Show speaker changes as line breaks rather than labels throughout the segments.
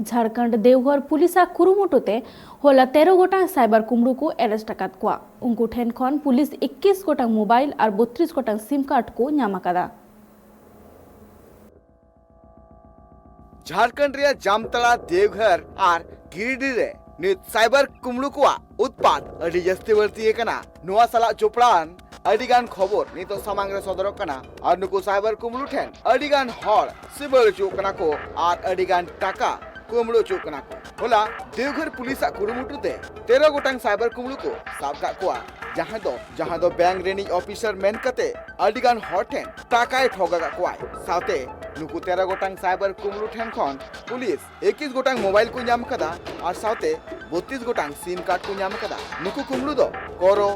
Jharkhand Deoghar police कुरुमुटुते होला 13 गोटांग cyber कुमड़ू को arrest अकाद कोआ। उनको ठेन खन पुलिस 21 गोटांग मोबाइल और 32 गोटांग सिम कार्ड को नाम अकादा।
झारखंड रे जामतला देवघर और गिरिडीह रे नित साइबर कुमड़ू को उत्पाद अड़ी जस्ती बढ़ती है कना नुआ सला चोपड़ान अडिगान खबर नितो सामांग रे सदर कना और नुकु साइबर कुमड़ू ठेन अडिगान हड़ सिबल चुकना को और अडिगान टाका कुमड़ू चुकना को होला देवघर पुलिस कुरुमुटुते 13 गोटांग साइबर कुमड़ू को साब का कोआ जहां दो बैंक रेनी ऑफिसर मेन कते अडिगान हड़ ठेन टाकाय ठोगा का कोआ साथे नुकु 13 गोटांग साइबर कुमड़ू ठेन खन पुलिस 21 गोटांग मोबाइल को नाम कदा और साथे 32 गोटांग सिम कार्ड को नाम कदा। नुकु कुमड़ू दो कोरो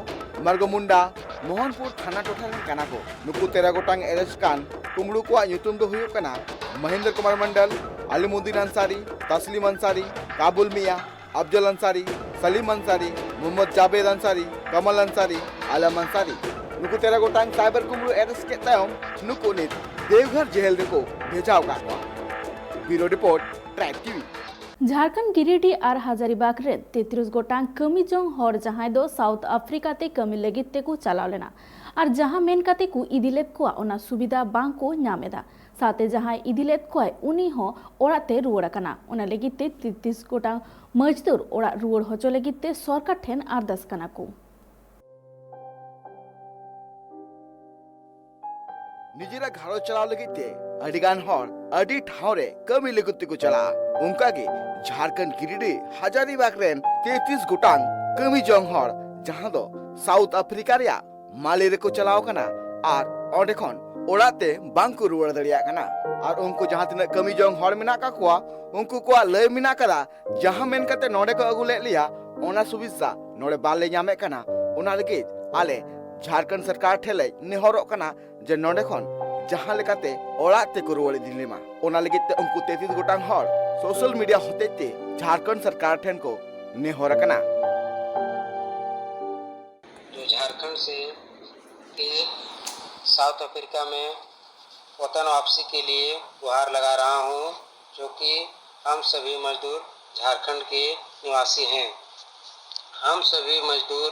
मार्गमुंडा मोहनपुर थाना टोठा काना को नुकु 13 गोटांग एरेस्ट कान कुमड़ू को युतुम दो हुयो कना महेंद्र कुमार मंडल, अलीमुद्दीन अंसारी, तस्लीम अंसारी, काबुल मिया, अफजल अंसारी, सलीम अंसारी, मोहम्मद जावेद अंसारी, कमल अंसारी, आलम अंसारी नुकु 13 गोटांग साइबर कुमड़ू एरेस्ट के तायम नुकु नित देवघर जेल रे को भेजाव का bureau report track TV.
Jharkhand Giridih और हजारीबाग रे 33 गोटांग कमी जोंग हर जहां दो साउथ अफ्रीका ते कमी लगित ते को चलाव लेना और जहां मेन काते को इदिलेत को ओना सुविधा बांग को नामेदा साथे जहां इदिलेत को उनी हो ओराते रुवड़ कना ओना लगित ते 33 गोटांग मजदूर ओरा रुवड़ होचो लगित ते सरकार ठेन आरदास कना को
निजेरा घारो चलाव लगिते अडिगान हर अडी ठाव रे कमी लगित को चला उनका के झारखंड गिरिडीह हजारीबाग रेन 33 गोटांग कमी जोंग हर जहां दो साउथ अफ्रीका रे माले रे को चलाव कना और ओंडे खन ओड़ाते बांग को रुवड़ दड़िया कना और उनको जहां तिना कमी जोंग हर मिना का कोआ उनको को लय मिना कदा जहां मेन कते नोडे को अगु ले लिया ओना सुविधा नोडे बाले ᱧᱟᱢᱮ कना ओना लगे आले झारखंड सरकार ठेले नेहरो कना जे नोडे खन जहां लेकाते ओड़ाते को रुवड़ दिलेमा ओना लगे ते उनको 33 गोटांग हर सोशल मीडिया होते ते झारखंड सरकार ठेन को नेहर कना
जो झारखंड से के साउथ अफ्रीका में वतन वापसी के लिए गुहार लगा रहा हूं, जो कि हम सभी मजदूर झारखंड के निवासी हैं। हम सभी मजदूर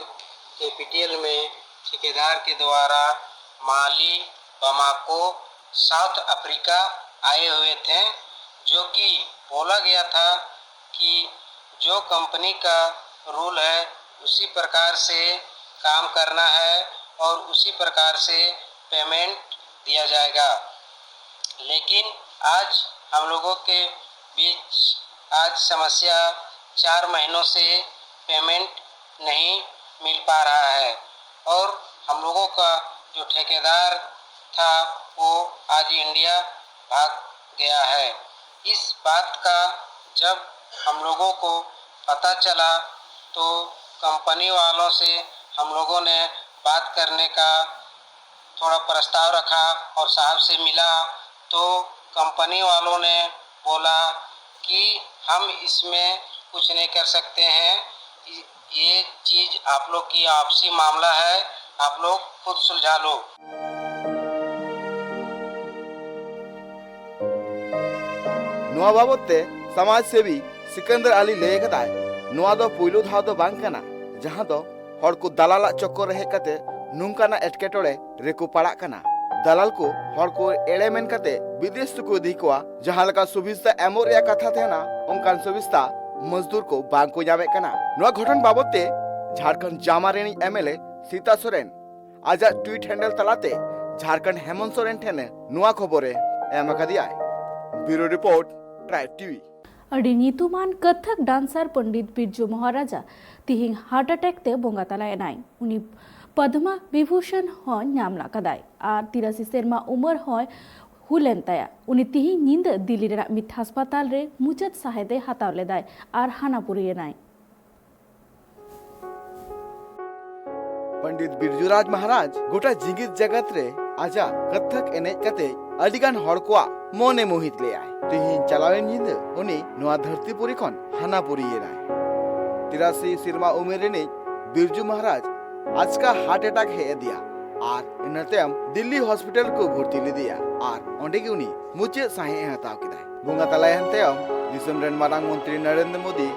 कैपिटल में ठेकेदार के द्वारा माली बमाको साउथ अफ्रीका आए हुए थे, जो कि बोला गया था कि जो कंपनी का रूल है उसी प्रकार से काम करना है और उसी प्रकार से पेमेंट दिया जाएगा। लेकिन आज हम लोगों के बीच आज समस्या 4 महीनों से पेमेंट नहीं मिल पा रहा है और हम लोगों का जो ठेकेदार था वो आज इंडिया भाग गया है। इस बात का जब हम लोगों को पता चला तो कंपनी वालों से हम लोगों ने बात करने का थोड़ा प्रस्ताव रखा और साहब से मिला तो कंपनी वालों ने बोला कि हम इसमें कुछ नहीं कर सकते हैं, ये चीज़ आप लोग की आपसी मामला है, आप लोग खुद सुलझा लो।
नुआ बाबते समाज सेवी सिकंदर अली ले कदाय नुआ दो पुइलु धाव दो बांग कना जहां दो हर को दलाला चक्कर रहे कते नुंकाना एटकेटोड़े रेको पड़ा कना दलाल को हर को एड़े मेन कते विदेश को दी कोआ जहां लका सुविधा एमोर या कथा थे ना उनकान सुविधा मजदूर को बांग को जावे कना नुआ घटन बाबते झारखंड जामारेनी एमएलए सीता सोरेन आजा ट्वीट हैंडल तलाते झारखंड हेमंत सोरेन ठेने नुआ खबरे एम कदिया ब्यूरो रिपोर्ट ट्राइब टीवी।
अड़ी नीतुमान कथक डांसर पंडित बिरजू महाराजा तिहिंग हार्ट अटैक ते बोंगा तलाय नाई उनी पद्मा विभूषण हो नाम लाकदाय और 83 सेरमा उमर हो हुलेन ताया उनी तिहिंग नींद दिल्ली रे मिथ अस्पताल रे मुचत सहायते हताव लेदाय और हानापुरी नाई।
पंडित बिरजूराज महाराज गोटा जिंगित जगत रे आजा कथक एने कते अडिगान हड़ को मोने मोहित ले आए तिहिन चलावे नींद उनी नोआ धरतीपुरी खन हानापुरी नाय 83 सिरमा उमेर ने बिरजू महाराज आज का हार्ट अटैक है दिया और इनतेम दिल्ली हॉस्पिटल को भर्ती ले दिया और ओंडे के उनी मुचे साहे हताव किदा बोंगा तलाय हंतेम दिसम रेन मारांग मंत्री नरेंद्र मोदी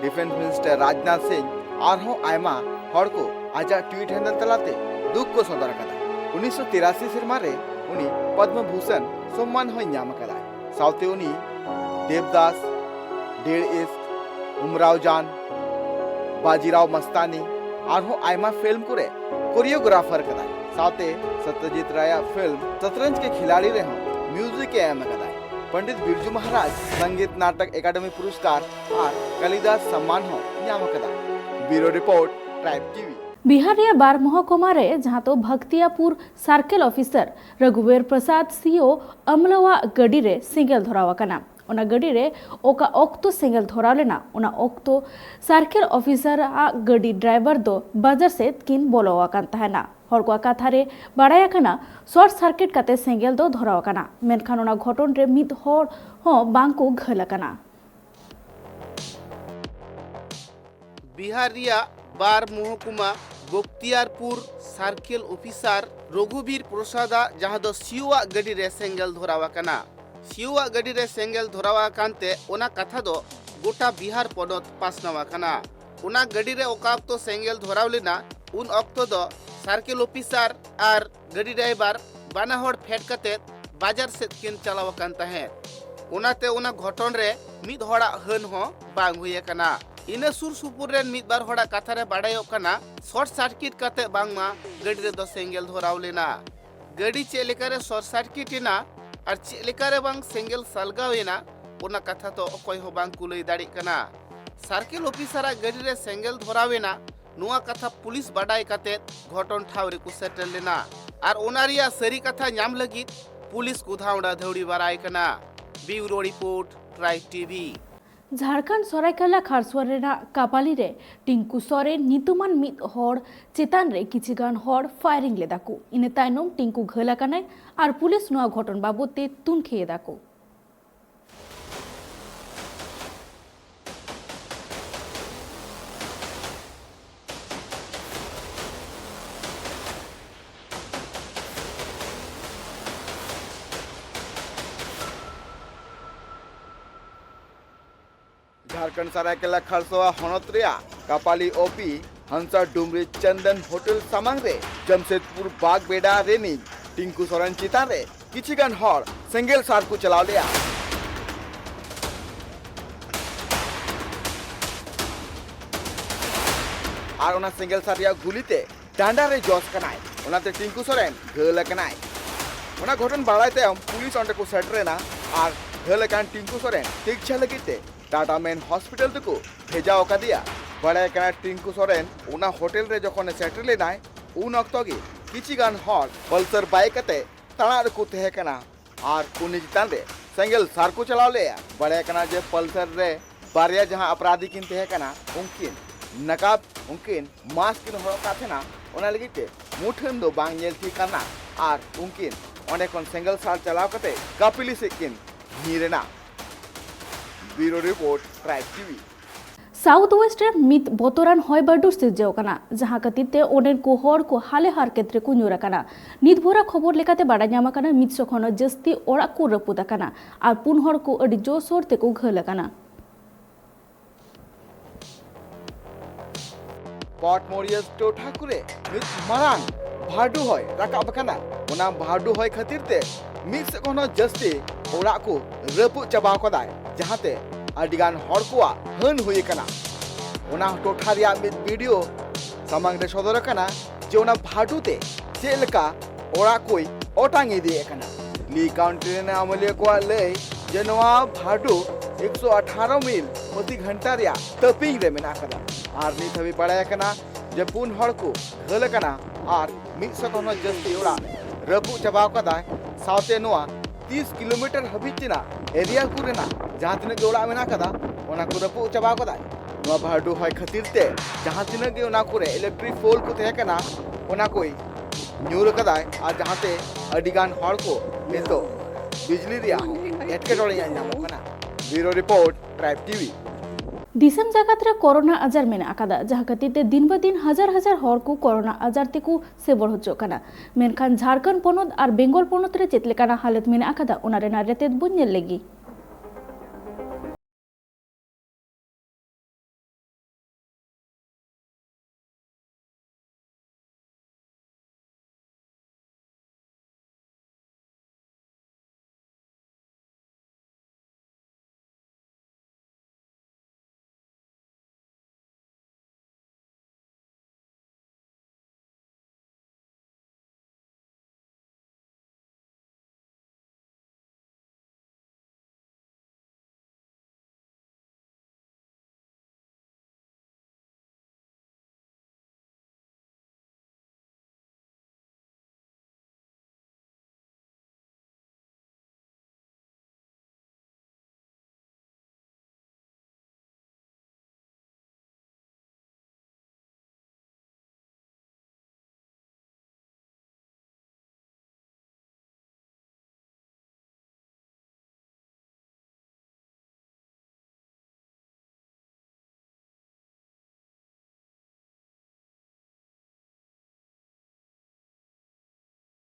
डिफेंस मिनिस्टर राजनाथ सिंह आरहों आयमा हर को आजा ट्वीट हैंडल तलाते दुख को सदर कदा 1983 सेरमा रे उनी पद्म भूषण सम्मान होय ᱧᱟᱢ कदा साउते उनी देवदास डेढ़ इश्क उमराव जान बाजीराव मस्तानी आरहों आयमा फिल्म कुरे कोरियोग्राफर कदा साउते सत्यजीत राय फिल्म शतरंज के खिलाड़ी रे म्यूजिक के एम कदा पंडित बिरजू महाराज संगीत नाटक एकेडमी पुरस्कार और कालिदास सम्मान हो ᱧᱟᱢ कदा bureau report tribe TV
Bihar रे बार महकुमा रे जहां तो भक्तियापुर सार्केल ऑफिसर रघुवीर प्रसाद सीओ अमलवा गडी रे सिंगल धरावा कना ओना गडी रे ओका ऑक्तो सिंगल धराव लेना ओना ऑक्तो सार्केल ऑफिसर आ गडी ड्राइवर दो बाजार से किन बोलवा कान तहना हर को कथा रे बाड़ाया कना शॉर्ट सर्किट काते सिंगल दो धरावा कना मेनखान ओना घटन रे मिद हर हो बांको घला कना
बिहार रिया बार महकुमा बख्तियारपुर सार्केल ऑफिसर रघुवीर प्रसाद जहां दो सीओआ गडी रे सेंगल धरावा कना सीओआ गडी रे सेंगल धरावा कानते ओना कथा दो गोटा बिहार पनत पासनावा कना ओना गडी रे ओकाक्तो सेंगल धराव लेना उन ऑक्तो दो सार्केल ऑफिसर आर गडी ड्राइवर बाना हड़ फेट कते बाजार से किन चलावा कान तहे ओनाते ओना घटन रे मिद हड़ा हन हो बांग हुए कना इना सुर सुपुर रेन मिद बार हड़ा कथा रे बाड़ायो कना शॉर्ट सर्किट कते बांगमा गडी रे दो सेंगल धराव लेना गडी चेलेका रे शॉर्ट सर्किट ना और चेलेका रे बांग सेंगल सलगावेना ओना कथा तो अकोय हो बांग कुलई दाड़ी कना सार्केल ऑफिसर गडी रे सेंगल धरावेना नुआ कथा पुलिस बाडाय कते घटन ठाव रे को सेटल लेना और ओना रिया सरी कथा ᱧᱟᱢ लगी पुलिस को धावड़ा धौड़ी बाराय कना bureau report tribe TV
Jharkhand Seraikela Kharsawan रेना कापाली रे टिंकू सोरेन नितुमान मिद हर चेतान रे किछिगान हर फायरिंग लेदाको इने तायनम टिंकू घला कानाय और पुलिस नुआ घटन बाबते तुनखे दाको
झारखंड सरायकेला खरसोवा हनत रेया कापाली ओपी हंसा डुमरी चंदन होटल सामांग रे जमशेदपुर बाग बेड़ा रेनी टिंकू सोरेन चितान रे किछिगान हर सेंगल सार को चलाव लिया और ओना सेंगल सार या गुलीते डांडा रे जॉस कनाय ओनाते टिंकू सोरेन गल कनाय ओना घटन बाड़ायते पुलिस अंडे को सेटरेना और गल कान टिंकू सोरेन तीक्षा लगिते टाटा मेन हॉस्पिटल तक भेजा दिया बड़ा कना टिंकू सोरेन उना होटल रे जखन सेटल लेनाय उन अक्तो गे किछिगान हर पल्सर बाइक कते ताणार को तहे कना और उनी चितान रे सेंगल सार को चलाव ले बड़ा कना जे पल्सर रे बारिया जहां अपराधी किन तहे कना उनकिन नकाब उनकिन मास्क किन हर काथेना ओना लगिते मुठन दो बांग नेल थी कना और उनकिन ओने कोन सेंगल सार चलाव कते कापिली से किन नीरेना bureau report tribe TV
south west रे मित बोतरान हय बाडू सिरजाव कना जहां कतिते ओनेन को हर को हाले हार केत्रे को न्यूरा कना नित भोरा खबर लेकाते बाडा ᱧᱟᱢ कना मित सखनो जस्ती ओड़ा को रपुदा कना और पुन हर को अडी जोसोर ते को घल कना
पॉट मोरियस टोठा कुरे मित मारांग भाडू हय राकाब कना ओना भाडू हय खातिरते मित सखनो जस्ती ओड़ा को रपु चबाव कदाय जहाते अडिगान हर कोआ हन हुई कना ओना टोठा रिया मिद वीडियो सामांग रे सदर कना जे ओना भाडूते चेलका ओड़ा कोई ओटांग इदी कना ली काउंटी ने अमलिया को ले जे नवा भाडू 118 मील प्रति घंटा रिया तपिंग रे मेना कदा आर नी थबी बड़ा कना जे पुन हर को घल कना और मिद सकोनो जस्ती ओड़ा रपु चबाव कदा साउते नवा 30 किलोमीटर हबिचिना एरिया कुरेना जहां तिना के ओड़ा मेना कदा ओना को रपु चबाव कदा नवा भाडू हय खातिरते जहां तिना के ओना कुरे इलेक्ट्रिक पोल को तहे कना ओना कोई न्यूर कदा और जहांते अडिगान हर को नितो बिजली रिया एटकेटोड़े ᱧᱟᱢᱚᱜ कना ब्यूरो रिपोर्ट ट्राइब टीवी
दिसम जगत रे कोरोना आजार मेना आकादा जहां कतिते दिन ब दिन हजार हजार हर को कोरोना आजार ते को सेवर होचो कना मेनखान झारखंड पोनोत और बेंगल पोनोत रे चेतलेकाना हालत मेना आकादा ओना रे ना रेते बुन नेल लेगी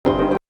ᱠᱟᱱᱟ।